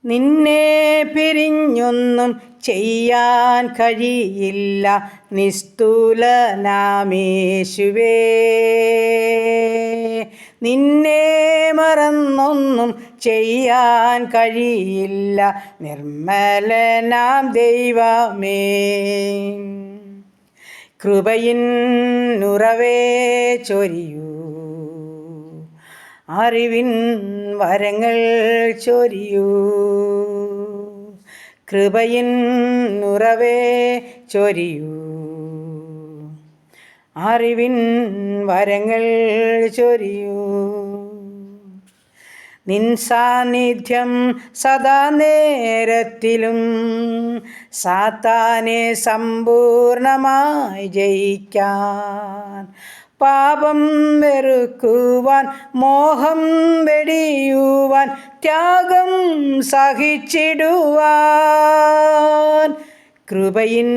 നിന്നെ പിരിഞ്ഞൊന്നും ചെയ്യാൻ കഴിയില്ല നിസ്തുലനാമേശുവേ. നിന്നെ മറന്നൊന്നും ചെയ്യാൻ കഴിയില്ല നിർമ്മലനാം ദൈവമേ. കൃപയിൻ ഉറവേ ചൊരിയൂ, അറിവിൻ വരങ്ങൾ ചൊരിയൂ. കൃപയിൻ ഉറവേ ചൊരിയൂ, അറിവിൻ വരങ്ങൾ ചൊരിയൂ. നിൻ സാന്നിധ്യം സദാ നേരത്തിലും സാത്താനെ സമ്പൂർണമായി ജയിക്കാൻ, പാപം വെറുക്കുവാൻ മോഹം വെടിയുവാൻ ത്യാഗം സഹിച്ചിടുവാൻ കൃപയിൻ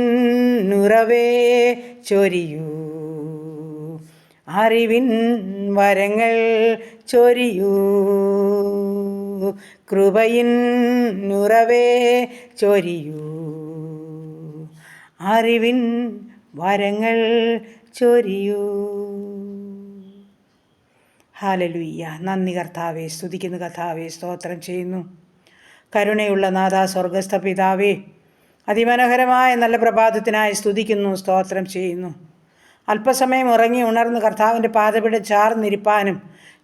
ഉറവേ ചൊരിയൂ, അറിവിൻ വരങ്ങൾ ചൊരിയൂ. കൃപയിൻ ഉറവേ ചൊരിയൂ, അറിവിൻ വരങ്ങൾ ചൊരിയൂ. ഹല്ലേലൂയ. നന്ദി കർത്താവേ, സ്തുതിക്കുന്നു കർത്താവേ, സ്തോത്രം ചെയ്യുന്നു. കരുണയുള്ള നാഥാ, സ്വർഗസ്ഥ പിതാവേ, അതിമനോഹരമായ നല്ല പ്രഭാതത്തിനായി സ്തുതിക്കുന്നു, സ്തോത്രം ചെയ്യുന്നു. അല്പസമയം ഉറങ്ങി ഉണർന്ന് കർത്താവിൻ്റെ പാദപിട ചാർന്നിരിപ്പാനും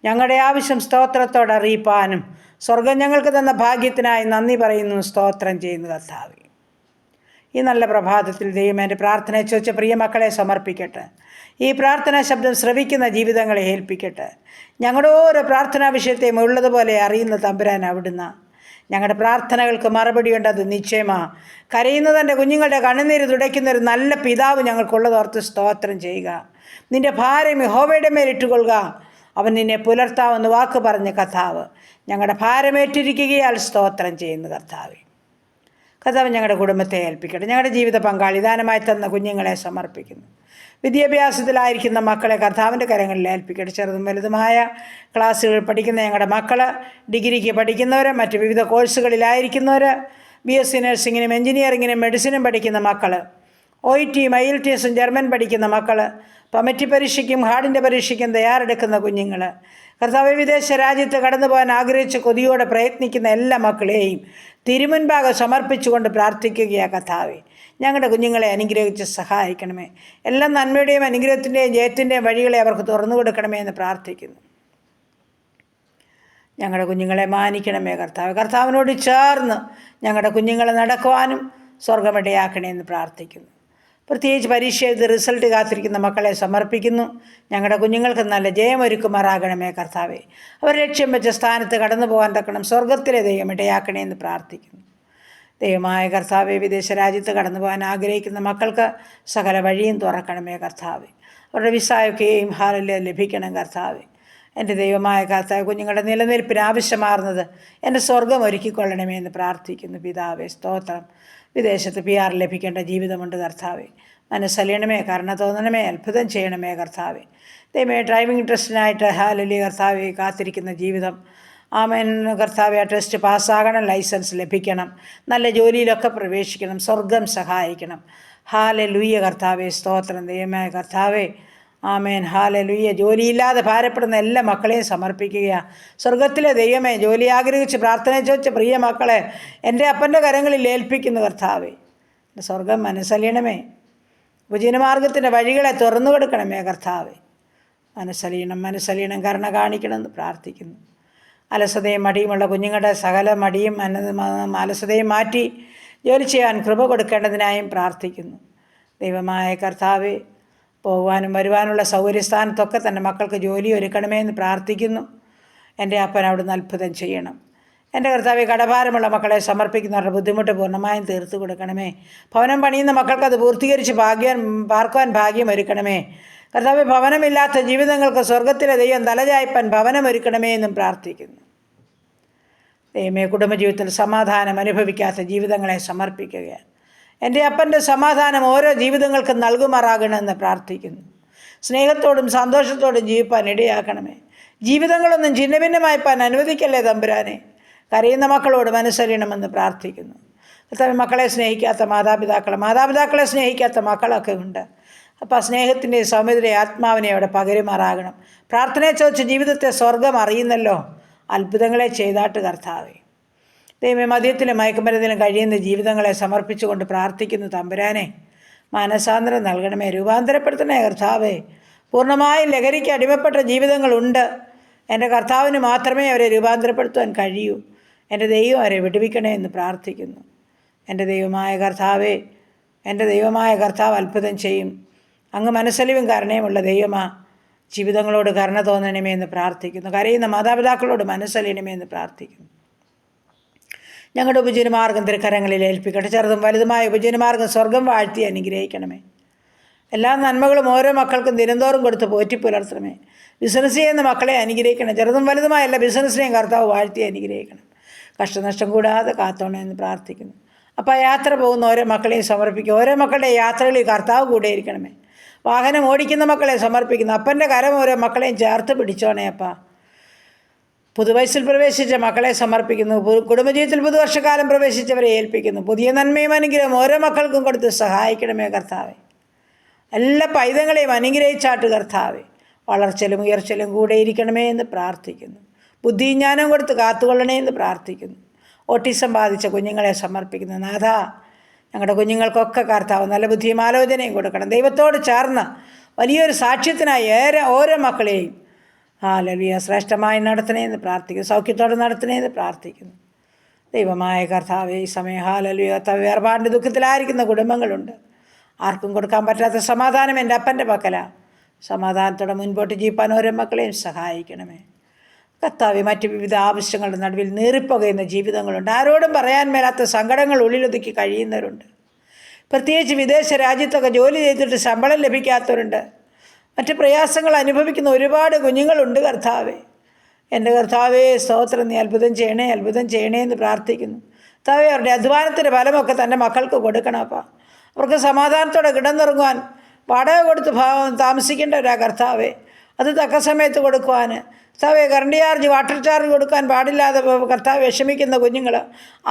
ഞങ്ങളുടെ ആവശ്യം സ്തോത്രത്തോടെ അറിയിപ്പാനും സ്വർഗം ഞങ്ങൾക്ക് തന്ന ഭാഗ്യത്തിനായി നന്ദി പറയുന്നു, സ്തോത്രം ചെയ്യുന്നു കർത്താവേ. ഈ നല്ല പ്രഭാതത്തിൽ ദൈവം എൻ്റെ പ്രാർത്ഥനയെ ചോദിച്ച പ്രിയ മക്കളെ സമർപ്പിക്കട്ടെ. ഈ പ്രാർത്ഥനാ ശബ്ദം ശ്രവിക്കുന്ന ജീവിതങ്ങളെ ഏൽപ്പിക്കട്ടെ. ഞങ്ങളുടെ ഓരോ പ്രാർത്ഥനാ വിഷയത്തെയും ഉള്ളതുപോലെ അറിയുന്ന തമ്പുരാൻ അവിടുന്ന്. ഞങ്ങളുടെ പ്രാർത്ഥനകൾക്ക് മറുപടിയുണ്ട്, അത് നിശ്ചയമാണ്. കരയുന്നതെൻ്റെ കുഞ്ഞുങ്ങളുടെ കണ്ണുനീര് തുടയ്ക്കുന്ന ഒരു നല്ല പിതാവ് ഞങ്ങൾക്കുള്ളതോർത്ത് സ്തോത്രം ചെയ്യുക. നിൻ്റെ ഭാരം യഹോവയുടെ മേലിട്ടുകൊള്ളുക, അവൻ നിന്നെ പുലർത്താമെന്ന് വാക്ക് പറഞ്ഞ കർത്താവ് ഞങ്ങളുടെ ഭാരമേറ്റിരിക്കുകയാൽ സ്തോത്രം ചെയ്യുന്നു കർത്താവ്. കർത്താവ് ഞങ്ങളുടെ കുടുംബത്തെ ഏൽപ്പിക്കട്ടെ. ഞങ്ങളുടെ ജീവിത പങ്കാളി ദാനമായി തന്ന കുഞ്ഞുങ്ങളെ സമർപ്പിക്കുന്നു. വിദ്യാഭ്യാസത്തിലായിരിക്കുന്ന മക്കളെ കർത്താവിൻ്റെ കരങ്ങളിൽ ഏൽപ്പിക്കട്ടെ. ചെറുതും വലുതുമായ ക്ലാസ്സുകൾ പഠിക്കുന്ന ഞങ്ങളുടെ മക്കൾ, ഡിഗ്രിക്ക് പഠിക്കുന്നവർ, മറ്റ് വിവിധ കോഴ്സുകളിലായിരിക്കുന്നവർ, BSc നഴ്സിങ്ങിനും എഞ്ചിനീയറിങ്ങിനും മെഡിസിനും പഠിക്കുന്ന മക്കൾ, OIT IELTS ജർമ്മൻ പഠിക്കുന്ന മക്കൾ, പമറ്റി പരീക്ഷയ്ക്കും ഹാർഡിൻ്റെ പരീക്ഷയ്ക്കും തയ്യാറെടുക്കുന്ന കുഞ്ഞുങ്ങൾ, കർത്താവ് വിദേശ രാജ്യത്ത് കടന്നു പോകാൻ ആഗ്രഹിച്ച് കൊതിയോടെ പ്രയത്നിക്കുന്ന എല്ലാ മക്കളെയും തിരുമുൻപാകെ സമർപ്പിച്ചുകൊണ്ട് പ്രാർത്ഥിക്കുകയാണ് കർത്താവേ. ഞങ്ങളുടെ കുഞ്ഞുങ്ങളെ അനുഗ്രഹിച്ച് സഹായിക്കണമേ. എല്ലാ നന്മയുടെയും അനുഗ്രഹത്തിൻ്റെയും ജയത്തിൻ്റെയും വഴികളെ അവർക്ക് തുറന്നു കൊടുക്കണമേ എന്ന് പ്രാർത്ഥിക്കുന്നു. ഞങ്ങളുടെ കുഞ്ഞുങ്ങളെ മാനിക്കണമേ കർത്താവ്. കർത്താവിനോട് ചേർന്ന് ഞങ്ങളുടെ കുഞ്ഞുങ്ങളെ നടക്കുവാനും സ്വർഗമിടയാക്കണേ എന്ന് പ്രാർത്ഥിക്കുന്നു. പ്രത്യേകിച്ച് പരീക്ഷ എഴുതി റിസൾട്ട് കാത്തിരിക്കുന്ന മക്കളെ സമർപ്പിക്കുന്നു. ഞങ്ങളുടെ കുഞ്ഞുങ്ങൾക്ക് നല്ല ജയമൊരുക്കുമാറാകണമേ കർത്താവേ. അവർ ലക്ഷ്യം വെച്ച സ്ഥാനത്ത് കടന്നു പോകാൻ തക്കണം സ്വർഗത്തിലെ ദൈവം ഇടയാക്കണേ എന്ന് പ്രാർത്ഥിക്കുന്നു. ദൈവമായ കർത്താവെ, വിദേശ രാജ്യത്ത് കടന്നു പോകാൻ ആഗ്രഹിക്കുന്ന മക്കൾക്ക് സകല വഴിയും തുറക്കണമേ കർത്താവെ. അവരുടെ വിസയൊക്കെയും ഹാലിൽ ലഭിക്കണം കർത്താവെ. എൻ്റെ ദൈവമായ കർത്താവ്, കുഞ്ഞുങ്ങളുടെ നിലനിൽപ്പിന് ആവശ്യമാർന്നത് എൻ്റെ സ്വർഗം ഒരുക്കിക്കൊള്ളണമേ എന്ന് പ്രാർത്ഥിക്കുന്നു പിതാവേ. സ്തോത്രം. വിദേശത്ത് PR ലഭിക്കേണ്ട ജീവിതമുണ്ട് കർത്താവെ. മനസ്സലിയണമേ, കരുണ തോന്നണമേ, അത്ഭുതം ചെയ്യണമേ കർത്താവെ. ദൈവമേ, ഡ്രൈവിംഗ് ടെസ്റ്റിനായിട്ട് ഹാലലി കർത്താവെ കാത്തിരിക്കുന്ന ജീവിതം. ആമേൻ കർത്താവെ. ആ ടെസ്റ്റ് പാസ്സാകണം, ലൈസൻസ് ലഭിക്കണം, നല്ല ജോലിയിലൊക്കെ പ്രവേശിക്കണം, സ്വർഗം സഹായിക്കണം. ഹാലലൂയ കർത്താവെ. സ്തോത്രം. ദൈവമായ കർത്താവെ. ആമേൻ. ഹാലലൂയ. ജോലിയില്ലാതെ ഭാരപ്പെടുന്ന എല്ലാ മക്കളെയും സമർപ്പിക്കുകയാണ്. സ്വർഗത്തിലെ ദൈവമേ, ജോലി ആഗ്രഹിച്ച് പ്രാർത്ഥന ചോദിച്ച പ്രിയ മക്കളെ എൻ്റെ അപ്പൻ്റെ കരങ്ങളിൽ ഏൽപ്പിക്കുന്നു കർത്താവെ. സ്വർഗം മനസ്സലിയണമേ. ഉപജീവനമാർഗത്തിൻ്റെ വഴികളെ തുറന്നു കൊടുക്കണമേ കർത്താവെ. മനസ്സലിയണം, കരുണ കാണിക്കണമെന്ന് പ്രാർത്ഥിക്കുന്നു. അലസതയും മടിയുമുള്ള കുഞ്ഞുങ്ങളുടെ സകല മടിയും അലസതയും മാറ്റി ജോലി ചെയ്യാൻ കൃപ കൊടുക്കേണ്ടതിനായും പ്രാർത്ഥിക്കുന്നു. ദൈവമായ കർത്താവെ, പോകുവാനും വരുവാനുള്ള സൗകര്യസ്ഥാനത്തൊക്കെ തന്നെ മക്കൾക്ക് ജോലി ഒരുക്കണമേ എന്ന് പ്രാർത്ഥിക്കുന്നു. എൻ്റെ അപ്പൻ അവിടുന്ന് അത്ഭുതം ചെയ്യണം. എൻ്റെ കർത്താവെ, കടഭാരമുള്ള മക്കളെ സമർപ്പിക്കുന്നവരുടെ ബുദ്ധിമുട്ട് പൂർണ്ണമായും തീർത്തു കൊടുക്കണമേ. ഭവനം പണിയുന്ന മക്കൾക്ക് അത് പൂർത്തീകരിച്ച് പാർക്കുവാൻ ഭാഗ്യം ഒരുക്കണമേ കർത്താവെ. ഭവനമില്ലാത്ത ജീവിതങ്ങൾക്ക് സ്വർഗത്തിലെ ദൈവം തലചായ്പാൻ ഭവനം ഒരുക്കണമേ എന്നും പ്രാർത്ഥിക്കുന്നു. ദൈവമേ, കുടുംബജീവിതത്തിൽ സമാധാനം അനുഭവിക്കാത്ത ജീവിതങ്ങളെ സമർപ്പിക്കുകയാണ്. എൻ്റെ അപ്പൻ്റെ സമാധാനം ഓരോ ജീവിതങ്ങൾക്കും നൽകുമാറാകണമെന്ന് പ്രാർത്ഥിക്കുന്നു. സ്നേഹത്തോടും സന്തോഷത്തോടും ജീവിപ്പാൻ ഇടയാക്കണമേ. ജീവിതങ്ങളൊന്നും ഛിന്നഭിന്നമായിപ്പാൻ അനുവദിക്കല്ലേ തമ്പുരാനെ. കരയുന്ന മക്കളോട് മനസ്സറിയണമെന്ന് പ്രാർത്ഥിക്കുന്നു. കർത്താവേ, മക്കളെ സ്നേഹിക്കാത്ത മാതാപിതാക്കളെ സ്നേഹിക്കാത്ത മക്കളൊക്കെ ഉണ്ട്. അപ്പോൾ ആ സ്നേഹത്തിൻ്റെ സൗമ്യതയുടെ ആത്മാവിനെ അവിടെ പകരുമാറാകണം. പ്രാർത്ഥനയെ ചോദിച്ച് ജീവിതത്തെ സ്വർഗം അറിയുന്നല്ലോ. അത്ഭുതങ്ങളെ ചെയ്താട്ട് കർത്താവേ. ദൈവമേ, മദ്യത്തിലും മയക്കുമരുന്നിലും കഴിയുന്ന ജീവിതങ്ങളെ സമർപ്പിച്ചുകൊണ്ട് പ്രാർത്ഥിക്കുന്നു. തമ്പുരാനെ, മാനസാന്തരം നൽകണമേ, രൂപാന്തരപ്പെടുത്തണേ കർത്താവേ. പൂർണ്ണമായും ലഹരിക്ക് അടിമപ്പെട്ട ജീവിതങ്ങളുണ്ട്. എൻ്റെ കർത്താവിന് മാത്രമേ അവരെ രൂപാന്തരപ്പെടുത്തുവാൻ കഴിയൂ. എൻ്റെ ദൈവം അവരെ വിടുവിക്കണേ എന്ന് പ്രാർത്ഥിക്കുന്നു. എൻ്റെ ദൈവമായ കർത്താവ് അത്ഭുതം ചെയ്യും. അങ്ങ് മനസ്സലിവും കരുണയുമുള്ള ദൈവമാ. ജീവിതങ്ങളോട് കരുണ തോന്നണമേ എന്ന് പ്രാർത്ഥിക്കുന്നു. കരയുന്ന മാതാപിതാക്കളോട് മനസ്സലിയണമേ എന്ന് പ്രാർത്ഥിക്കുന്നു. ഞങ്ങളുടെ ഉപജീവനമാർഗം തിരുക്കരങ്ങളിൽ ഏൽപ്പിക്കട്ടെ. ചെറുതും വലുതുമായ ഉപജീവനമാർഗം സ്വർഗം വാഴ്ത്തി അനുഗ്രഹിക്കണമേ. എല്ലാ നന്മകളും ഓരോ മക്കൾക്കും ദിനംതോറും കൊടുത്ത് പോറ്റി പുലർത്തണമേ. ബിസിനസ് ചെയ്യുന്ന മക്കളെ അനുഗ്രഹിക്കണം. ചെറുതും വലുതുമായ എല്ലാ ബിസിനസ്സിനെയും കർത്താവ് വാഴ്ത്തി അനുഗ്രഹിക്കണം. കഷ്ടനഷ്ടം കൂടാതെ കാത്തോണേ എന്ന് പ്രാർത്ഥിക്കുന്നു. അപ്പോൾ യാത്ര പോകുന്ന ഓരോ മക്കളെയും സമർപ്പിക്കും. ഓരോ മക്കളുടെ യാത്രകളിൽ കർത്താവ് കൂടെ ഇരിക്കണമേ. വാഹനം ഓടിക്കുന്ന മക്കളെ സമർപ്പിക്കുന്നു. അപ്പൻ്റെ കരം ഓരോ മക്കളെയും ചേർത്ത് പിടിച്ചോണേ അപ്പാ. പുതുവയസ്സിൽ പ്രവേശിച്ച മക്കളെ സമർപ്പിക്കുന്നു. കുടുംബജീവിതത്തിൽ പുതുവർഷക്കാലം പ്രവേശിച്ചവരെ ഏൽപ്പിക്കുന്നു. പുതിയ നന്മയും അനുഗ്രഹം ഓരോ മക്കൾക്കും കൊടുത്ത് സഹായിക്കണമേ കർത്താവേ. എല്ലാ പൈതങ്ങളെയും അനുഗ്രഹിച്ചാട്ട് കർത്താവേ. വളർച്ചലും ഉയർച്ചലും കൂടെ ഇരിക്കണമേ എന്ന് പ്രാർത്ഥിക്കുന്നു. ബുദ്ധിയും ജ്ഞാനം കൊടുത്ത് കാത്തുകൊള്ളണേ എന്ന് പ്രാർത്ഥിക്കുന്നു. ഓട്ടിസം ബാധിച്ച കുഞ്ഞുങ്ങളെ സമർപ്പിക്കുന്നു. നാഥ, ഞങ്ങളുടെ കുഞ്ഞുങ്ങൾക്കൊക്കെ കർത്താവ് നല്ല ബുദ്ധിയും ആലോചനയും കൊടുക്കണം. ദൈവത്തോട് ചേർന്ന് വലിയൊരു സാക്ഷ്യത്തിനായി ഓരോ മക്കളെയും ഹല്ലേലൂയ ശ്രേഷ്ഠമായി നടത്തണേ എന്ന് പ്രാർത്ഥിക്കുന്നു. സൗഖ്യത്തോടെ നടത്തണേ എന്ന് പ്രാർത്ഥിക്കുന്നു. ദൈവമായ കർത്താവേ, ഈ സമയം ഹല്ലേലൂയ കർത്താവ് വേർപാടിൻ്റെ ദുഃഖത്തിലായിരിക്കുന്ന കുടുംബങ്ങളുണ്ട്. ആർക്കും കൊടുക്കാൻ പറ്റാത്ത സമാധാനം എൻ്റെ അപ്പൻ്റെ പക്കലാണ്. സമാധാനത്തോടെ മുൻപോട്ട് ജീവിപ്പാൻ ഓരോ മക്കളെയും സഹായിക്കണമേ കർത്താവേ. മറ്റ് വിവിധ ആവശ്യങ്ങളുടെ നടുവിൽ നീറിപ്പുകയുന്ന ജീവിതങ്ങളുണ്ട്. ആരോടും പറയാൻ മേലാത്ത സങ്കടങ്ങൾ ഉള്ളിലൊതുക്കി കഴിയുന്നവരുണ്ട്. പ്രത്യേകിച്ച് വിദേശ രാജ്യത്തൊക്കെ ജോലി ചെയ്തിട്ട് ശമ്പളം ലഭിക്കാത്തവരുണ്ട്. മറ്റ് പ്രയാസങ്ങൾ അനുഭവിക്കുന്ന ഒരുപാട് കുഞ്ഞുങ്ങളുണ്ട് കർത്താവേ. എൻ്റെ കർത്താവേ, സ്തോത്രം, നീ അത്ഭുതം ചെയ്യണേ എന്ന് പ്രാർത്ഥിക്കുന്നു. കർത്താവേ, അവരുടെ അധ്വാനത്തിൻ്റെ ഫലമൊക്കെ തൻ്റെ മക്കൾക്ക് കൊടുക്കണപ്പാ. അവർക്ക് സമാധാനത്തോടെ കിടന്നുറങ്ങുവാൻ വാടക കൊടുത്ത് താമസിക്കേണ്ടവരാ കർത്താവേ. അത് തക്ക സമയത്ത് കൊടുക്കുവാൻ കർത്താവേ, കറണ്ട് ചാർജ്, വാട്ടർ ചാർജ് കൊടുക്കാൻ പാടില്ലാതെ കർത്താവ് വിഷമിക്കുന്ന കുഞ്ഞുങ്ങൾ,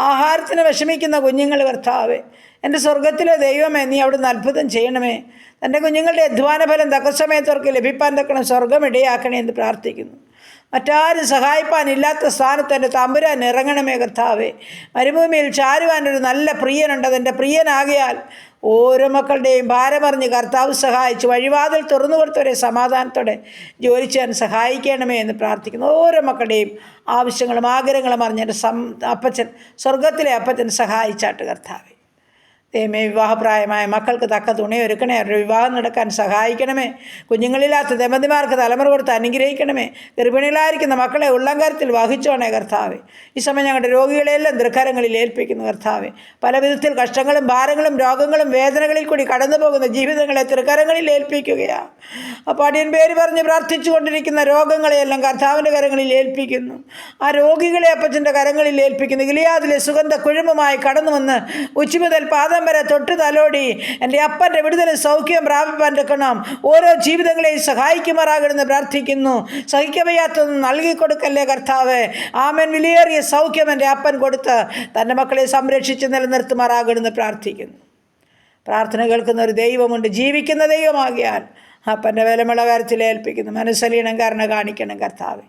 ആഹാരത്തിന് വിഷമിക്കുന്ന കുഞ്ഞുങ്ങൾ കർത്താവേ. എൻ്റെ സ്വർഗത്തിലെ ദൈവമേ, നീ അവിടുന്ന് അത്ഭുതം ചെയ്യണമേ. തൻ്റെ കുഞ്ഞുങ്ങളുടെ അധ്വാന ഫലം തക്ക സമയത്ത് അവർക്ക് ലഭിപ്പാൻ തക്കണം സ്വർഗം ഇടയാക്കണേ എന്ന് പ്രാർത്ഥിക്കുന്നു. മറ്റാരും സഹായിപ്പാനില്ലാത്ത സ്ഥാനത്ത് എൻ്റെ തമ്പുരാൻ ഇറങ്ങണമേ കർത്താവേ. മരുഭൂമിയിൽ ചാരുവാനൊരു നല്ല പ്രിയനുണ്ട്. അതെൻ്റെ പ്രിയനാകിയാൽ ഓരോ മക്കളുടെയും ഭാരമറിഞ്ഞ് കർത്താവ് സഹായിച്ച് വഴിവാതിൽ തുറന്നു കൊടുത്തവരെ സമാധാനത്തോടെ ജോലി ചെയ്യാൻ സഹായിക്കണമേ എന്ന് പ്രാർത്ഥിക്കുന്നു. ഓരോ മക്കളുടെയും ആവശ്യങ്ങളും ആഗ്രഹങ്ങളും അറിഞ്ഞ് എൻ്റെ അപ്പച്ചൻ, സ്വർഗത്തിലെ അപ്പച്ചൻ സഹായിച്ചാട്ട് കർത്താവേ. ദൈവമേ, വിവാഹപ്രായമായ മക്കൾക്ക് തക്ക തുണി ഒരുക്കണേ. അവരുടെ വിവാഹം നടക്കാൻ സഹായിക്കണമേ. കുഞ്ഞുങ്ങളില്ലാത്ത ദമ്പതിമാർക്ക് തലമുറ കൊടുത്ത് അനുഗ്രഹിക്കണമേ. ഗർഭിണികളായിരിക്കുന്ന മക്കളെ ഉള്ളംകരത്തിൽ വഹിച്ചോണേ കർത്താവേ. ഈ സമയം ഞങ്ങളുടെ രോഗികളെല്ലാം തൃക്കരങ്ങളിൽ ഏൽപ്പിക്കുന്നു കർത്താവേ. പല വിധത്തിൽ കഷ്ടങ്ങളും ഭാരങ്ങളും രോഗങ്ങളും വേദനകളിൽ കൂടി കടന്നു പോകുന്ന ജീവിതങ്ങളെ തൃക്കരങ്ങളിൽ ഏൽപ്പിക്കുകയാണ്. അപ്പോൾ അടിയൻ പേര് പറഞ്ഞ് പ്രാർത്ഥിച്ചു കൊണ്ടിരിക്കുന്ന രോഗങ്ങളെയെല്ലാം കർത്താവിൻ്റെ കരങ്ങളിൽ ഏൽപ്പിക്കുന്നു. ആ രോഗികളെ അപ്പച്ചൻ്റെ കരങ്ങളിൽ ഏൽപ്പിക്കുന്നു. ഗിലിയാദിലെ സുഗന്ധ കുഴുമ്പുമായി കടന്നു വന്ന് ഉച്ച മുതൽ പാദം വരെ തൊട്ട് തലോടി എൻ്റെ അപ്പൻ്റെ വിടുതലും സൗഖ്യം പ്രാപിപ്പാൻ എടുക്കണം. ഓരോ ജീവിതങ്ങളെയും സഹായിക്കുമാറാകണമെന്ന് പ്രാർത്ഥിക്കുന്നു. സഹിക്കവയ്യാത്തൊന്നും നൽകിക്കൊടുക്കല്ലേ കർത്താവ്. ആമേൻ. വിലയേറിയ സൗഖ്യം എൻ്റെ അപ്പൻ കൊടുത്ത് തൻ്റെ മക്കളെ സംരക്ഷിച്ച് നിലനിർത്തുമാറാകണമെന്ന് പ്രാർത്ഥിക്കുന്നു. പ്രാർത്ഥന കേൾക്കുന്ന ഒരു ദൈവമുണ്ട്, ജീവിക്കുന്ന ദൈവമാകിയാൽ അപ്പൻ്റെ വിലമുള്ള കാര്യത്തിൽ ഏൽപ്പിക്കുന്നു. മനസ്സലിയണം, കരുണ കാണിക്കണം കർത്താവ്.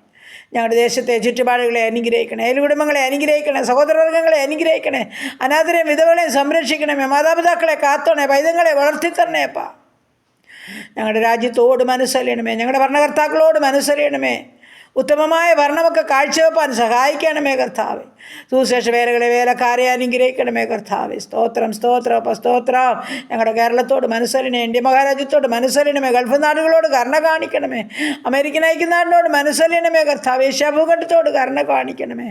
ഞങ്ങളുടെ ദേശത്തെ ചുറ്റുപാടുകളെ അനുഗ്രഹിക്കണേ. അയൽകുടുംബങ്ങളെ അനുഗ്രഹിക്കണേ. സഹോദരവർഗ്ഗങ്ങളെ അനുഗ്രഹിക്കണേ. അനാഥരെയും വിധവകളെയും സംരക്ഷിക്കണമേ. മാതാപിതാക്കളെ കാത്തോണേ. പൈതങ്ങളെ വളർത്തിത്തരണേപ്പാ. ഞങ്ങളുടെ രാജ്യത്തോട് മനസ്സലിയണമേ. ഞങ്ങളുടെ ഭരണകർത്താക്കളോട് മനസ്സലിയണമേ. ഉത്തമമായ ഭരണമൊക്കെ കാഴ്ചവെപ്പാൻ സഹായിക്കണമേ കർത്താവേ. സുവിശേഷ വേലക്കാരെ അനുഗ്രഹിക്കണമേ കർത്താവേ. സ്തോത്രം സ്തോത്രം. ഞങ്ങളുടെ കേരളത്തോട് മനസ്സലിനെ. ഇന്ത്യ മഹാരാജ്യത്തോട് മനസ്സലിനമേ. ഗൾഫ് നാടുകളോട് കരുണ കാണിക്കണമേ. അമേരിക്കൻ ഐക്യനാടിനോട് മനസ്സലിനമേ കർത്താവേ. ഏഷ്യാഭൂഖണ്ഡത്തോട് കരുണ കാണിക്കണമേ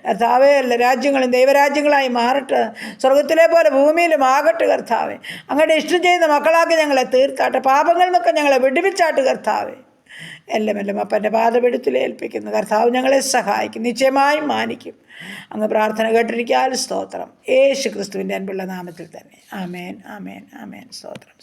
കർത്താവേ. എല്ലാ രാജ്യങ്ങളും ദൈവരാജ്യങ്ങളായി മാറട്ടെ. സ്വർഗത്തിലെ പോലെ ഭൂമിയിലും ആകട്ടെ കർത്താവേ. അങ്ങയുടെ ഇഷ്ടം ചെയ്യുന്ന മക്കളാക്കി ഞങ്ങളെ തീർത്താട്ടെ. പാപങ്ങളിൽ നിന്നൊക്കെ ഞങ്ങളെ വിടുവിച്ചാട്ട് കർത്താവേ. എല്ലാം അപ്പൻ്റെ പാദപീഠത്തിൽ ഏൽപ്പിക്കുന്നു. കർത്താവ് ഞങ്ങളെ സഹായിക്കും, നിശ്ചയമായും മാനിക്കും. അങ്ങ് പ്രാർത്ഥന കേട്ടിരിക്കാൻ സ്തോത്രം. യേശു ക്രിസ്തുവിൻ്റെ അൻപുള്ള നാമത്തിൽ തന്നെ. ആമേൻ. സ്തോത്രം.